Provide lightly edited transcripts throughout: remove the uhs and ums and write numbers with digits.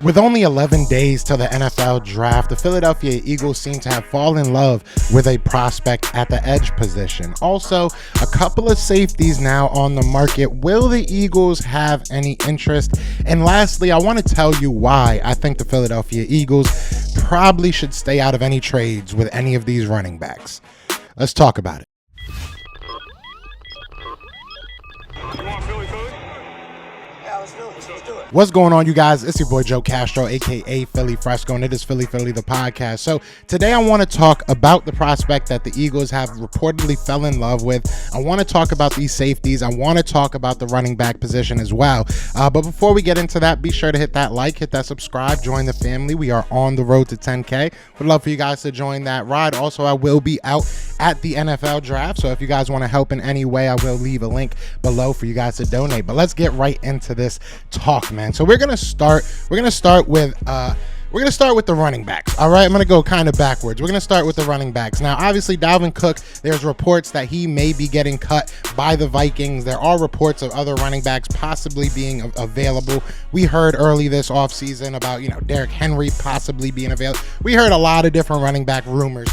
With only 11 days till the NFL draft, the Philadelphia Eagles seem to have fallen in love with a prospect at the edge position. Also, a couple of safeties now on the market. Will the Eagles have any interest? And lastly, I want to tell you why I think the Philadelphia Eagles probably should stay out of any trades with any of these running backs. Let's talk about it. What's going on, you guys? It's your boy Joe Castro, aka Philly Fresco, and it is Philly the podcast. So today I want to talk about the prospect that the Eagles have reportedly fell in love with. I want to talk about these safeties. I want to talk about the running back position as well. But before we get into that, be sure to hit that like, hit that subscribe, join the family. We are on the road to 10K. Would love for you guys to join that ride. Also, I will be out at the NFL draft, so if you guys want to help in any way, I will leave a link below for you guys to donate. But let's get right into this talk, man. So we're gonna start with the running backs. All right, I'm gonna go kind of backwards. We're gonna start with the running backs. Now, obviously, Dalvin Cook, there's reports that he may be getting cut by the Vikings. There are reports of other running backs possibly being available. We heard early this offseason about, Derrick Henry possibly being available. We heard a lot of different running back rumors.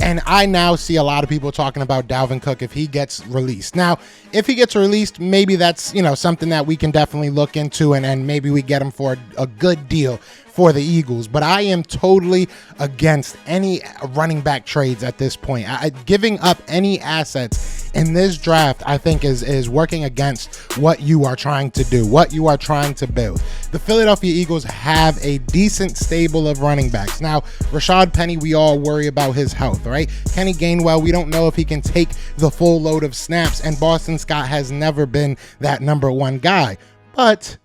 And I now see a lot of people talking about Dalvin Cook if he gets released. Now, if he gets released, maybe that's, something that we can definitely look into and maybe we get him for a good deal for the Eagles. But I am totally against any running back trades at this point. Giving up any assets in this draft, I think, is working against what you are trying to do, what you are trying to build. The Philadelphia Eagles have a decent stable of running backs. Now, Rashad Penny, we all worry about his health, right? Kenny Gainwell, we don't know if he can take the full load of snaps, and Boston Scott has never been that number one guy. But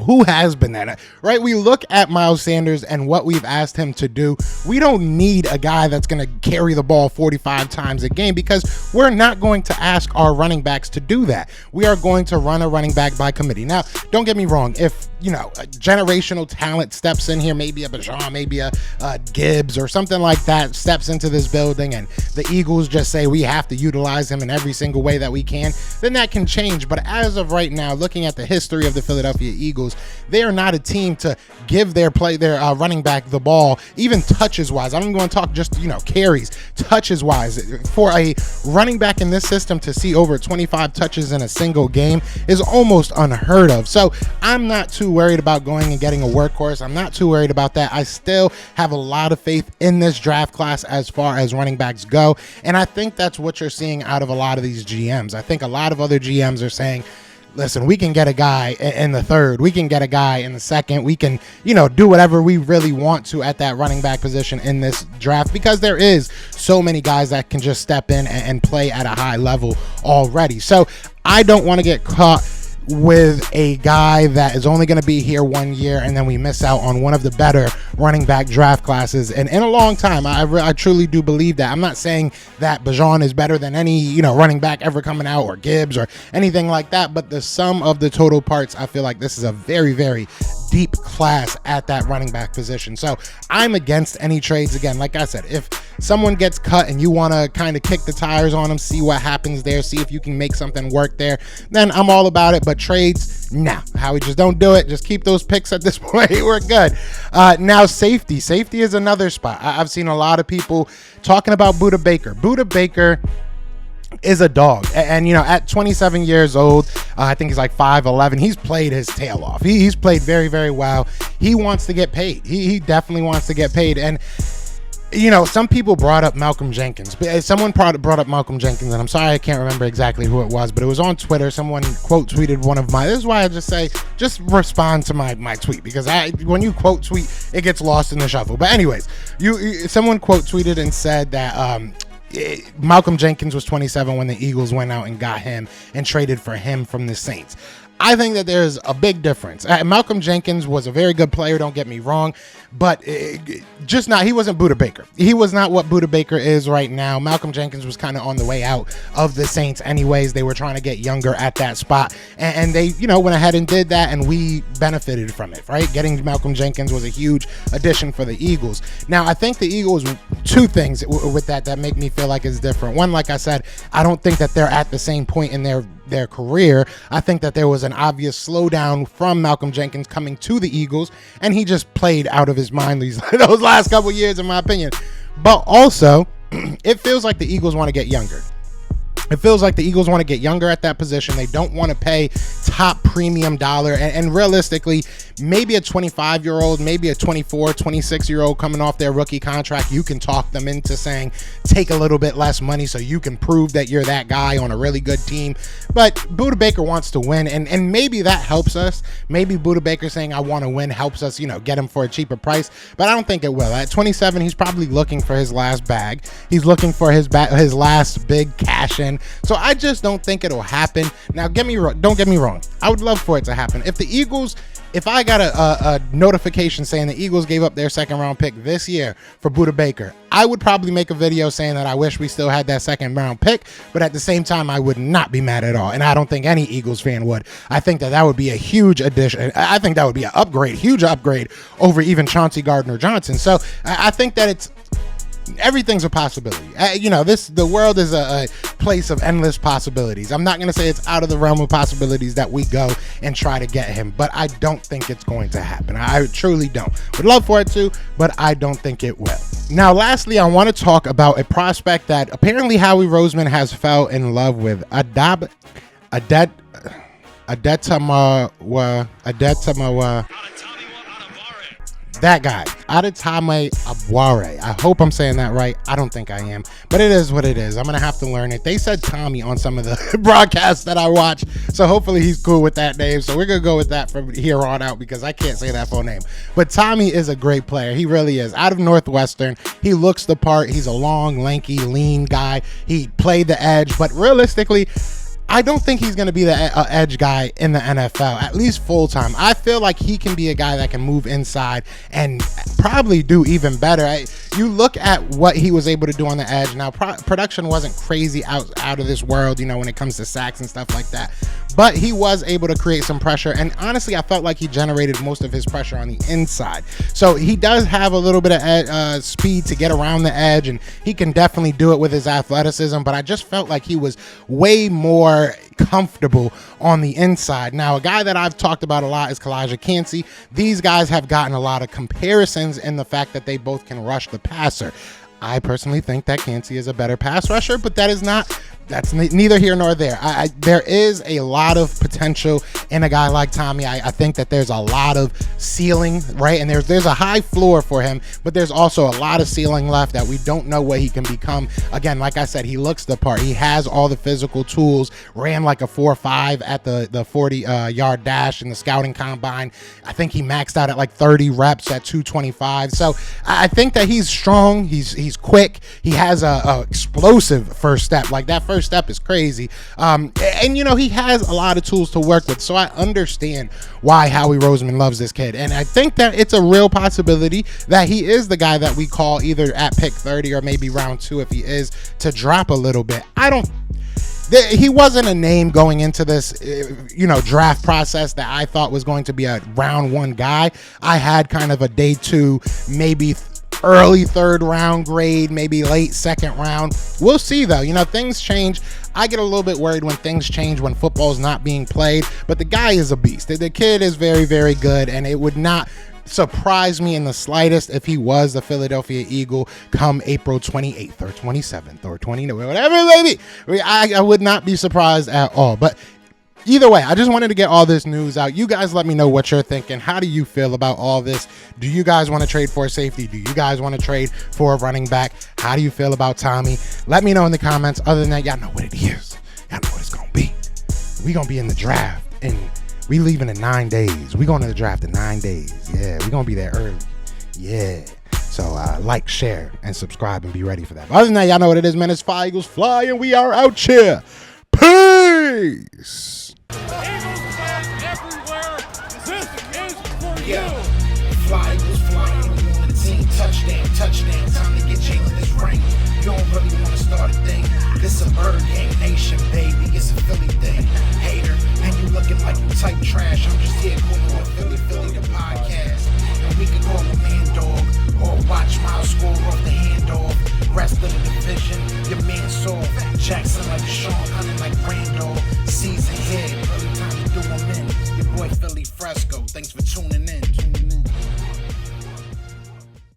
who has been that, right? We look at Miles Sanders and what we've asked him to do. We don't need a guy that's going to carry the ball 45 times a game because we're not going to ask our running backs to do that. We are going to run a running back by committee. Now, don't get me wrong. If, a generational talent steps in here, maybe a Bijan, maybe a Gibbs or something like that steps into this building and the Eagles just say we have to utilize him in every single way that we can, then that can change. But as of right now, looking at the history of the Philadelphia Eagles, they are not a team to give their running back the ball, even touches wise. I'm going to talk just, carries, touches wise. For a running back in this system to see over 25 touches in a single game is almost unheard of. So I'm not too worried about going and getting a workhorse. I'm not too worried about that. I still have a lot of faith in this draft class as far as running backs go. And I think that's what you're seeing out of a lot of these GMs. I think a lot of other GMs are saying, listen, we can get a guy in the third. We can get a guy in the second. We can, do whatever we really want to at that running back position in this draft because there is so many guys that can just step in and play at a high level already. So I don't want to get caught with a guy that is only going to be here 1 year and then we miss out on one of the better running back draft classes in a long time. I truly do believe that. I'm not saying that Bijan is better than any running back ever coming out or Gibbs or anything like that, but the sum of the total parts, I feel like this is a very, very deep class at that running back position. So I'm against any trades. Again, like I said, if someone gets cut and you want to kind of kick the tires on them, see what happens there, see if you can make something work there, then I'm all about it. But trades, nah. Howie, just don't do it. Just keep those picks at this point. We're good. Now, safety. Safety is another spot. I've seen a lot of people talking about Budda Baker. Budda Baker is a dog, and at 27 years old, I think he's like 5'11". He's played his tail off. He's played very, very well. He wants to get paid. He definitely wants to get paid. And some people brought up Malcolm Jenkins. Someone brought up Malcolm Jenkins, and I'm sorry I can't remember exactly who it was, but it was on Twitter. Someone quote tweeted one of my. This is why I just say, just respond to my tweet, because when you quote tweet, it gets lost in the shuffle. But anyways, someone quote tweeted and said that Malcolm Jenkins was 27 when the Eagles went out and got him and traded for him from the Saints. I think that there's a big difference. Malcolm Jenkins was a very good player, don't get me wrong, but he wasn't Budda Baker. He was not what Budda Baker is right now. Malcolm Jenkins was kind of on the way out of the Saints anyways. They were trying to get younger at that spot, and they, went ahead and did that, and we benefited from it, right? Getting Malcolm Jenkins was a huge addition for the Eagles. Now, I think the Eagles, two things with that make me feel like it's different. One, like I said, I don't think that they're at the same point in their their career. I think that there was an obvious slowdown from Malcolm Jenkins coming to the Eagles, and he just played out of his mind those last couple years, in my opinion. But also, it feels like the Eagles want to get younger. It feels like the Eagles want to get younger at that position. They don't want to pay top premium dollar. And realistically, maybe a 25-year-old, maybe a 24, 26-year-old coming off their rookie contract, you can talk them into saying, take a little bit less money so you can prove that you're that guy on a really good team. But Budda Baker wants to win, and maybe that helps us. Maybe Budda Baker saying, I want to win, helps us, get him for a cheaper price. But I don't think it will. At 27, he's probably looking for his last bag. He's looking for his last big cash in. So I just don't think it'll happen. Now, don't get me wrong. I would love for it to happen. If I got a notification saying the Eagles gave up their second round pick this year for Budda Baker, I would probably make a video saying that I wish we still had that second round pick, but at the same time, I would not be mad at all. And I don't think any Eagles fan would. I think that would be a huge addition. I think that would be an upgrade, huge upgrade over even Chauncey Gardner-Johnson. So I think that everything's a possibility. The world is a place of endless possibilities. I'm not going to say it's out of the realm of possibilities that we go and try to get him, but I don't think it's going to happen. I truly don't. Would love for it to, but I don't think it will. Now, lastly, I want to talk about a prospect that apparently Howie Roseman has fell in love with. That guy, Adetame Abware. I hope I'm saying that right. I don't think I am, but it is what it is. I'm going to have to learn it. They said Tommy on some of the broadcasts that I watch, so hopefully he's cool with that name. So we're going to go with that from here on out because I can't say that full name. But Tommy is a great player. He really is. Out of Northwestern, he looks the part. He's a long, lanky, lean guy. He played the edge, but realistically, I don't think he's going to be the edge guy in the NFL, at least full-time. I feel like he can be a guy that can move inside and probably do even better. You look at what he was able to do on the edge. Now, production wasn't crazy out of this world, when it comes to sacks and stuff like that. But he was able to create some pressure. And honestly, I felt like he generated most of his pressure on the inside. So he does have a little bit of speed to get around the edge, and he can definitely do it with his athleticism. But I just felt like he was way more comfortable on the inside. Now, a guy that I've talked about a lot is Kalijah Kancey. These guys have gotten a lot of comparisons in the fact that they both can rush the passer. I personally think that Kancey is a better pass rusher, but that's neither here nor there. There is a lot of potential in a guy like Tommy. I think that there's a lot of ceiling, right? And there's a high floor for him, but there's also a lot of ceiling left that we don't know what he can become. Again, like I said, he looks the part. He has all the physical tools, ran like a 4.5 at the 40-yard dash in the scouting combine. I think he maxed out at like 30 reps at 225. So I think that he's strong. He's quick. He has a explosive first step. Like that first step is crazy. And he has a lot of tools to work with. So I understand why Howie Roseman loves this kid. And I think that it's a real possibility that he is the guy that we call either at pick 30 or maybe round 2 if he is to drop a little bit. He wasn't a name going into this, draft process that I thought was going to be a round 1 guy. I had kind of a day 2, maybe early 3rd round grade, maybe late 2nd round. We'll see though. Things change. I get a little bit worried when things change when football's not being played, but the guy is a beast. The kid is very, very good, and it would not surprise me in the slightest if he was the Philadelphia Eagle come April 28th or 27th or 29th, whatever it may be. I would not be surprised at all. But either way, I just wanted to get all this news out. You guys let me know what you're thinking. How do you feel about all this? Do you guys want to trade for a safety? Do you guys want to trade for a running back? How do you feel about Tommy? Let me know in the comments. Other than that, y'all know what it is. Y'all know what it's going to be. We're going to be in the draft, and we leaving in 9 days. We're going to the draft in 9 days. Yeah, we're going to be there early. Yeah. So like, share, and subscribe, and be ready for that. But other than that, y'all know what it is, man. It's Fly Eagles Fly, and we are out here. Peace. Eagles fans everywhere, this is for you. Fly Eagles flying on the team. Touchdown. Time to get Jalen this ring. You don't really want to start a thing. This a Bird Gang Nation, baby. It's a Philly thing. Hater, and you looking like you type trash. I'm just here calling on Philly the podcast. And we can call a man dog or watch Miles score off the handoff. Rest of the division, your man saw Jackson like Sean, hunting like Randall. Season Philly Fresco. Thanks for tuning in.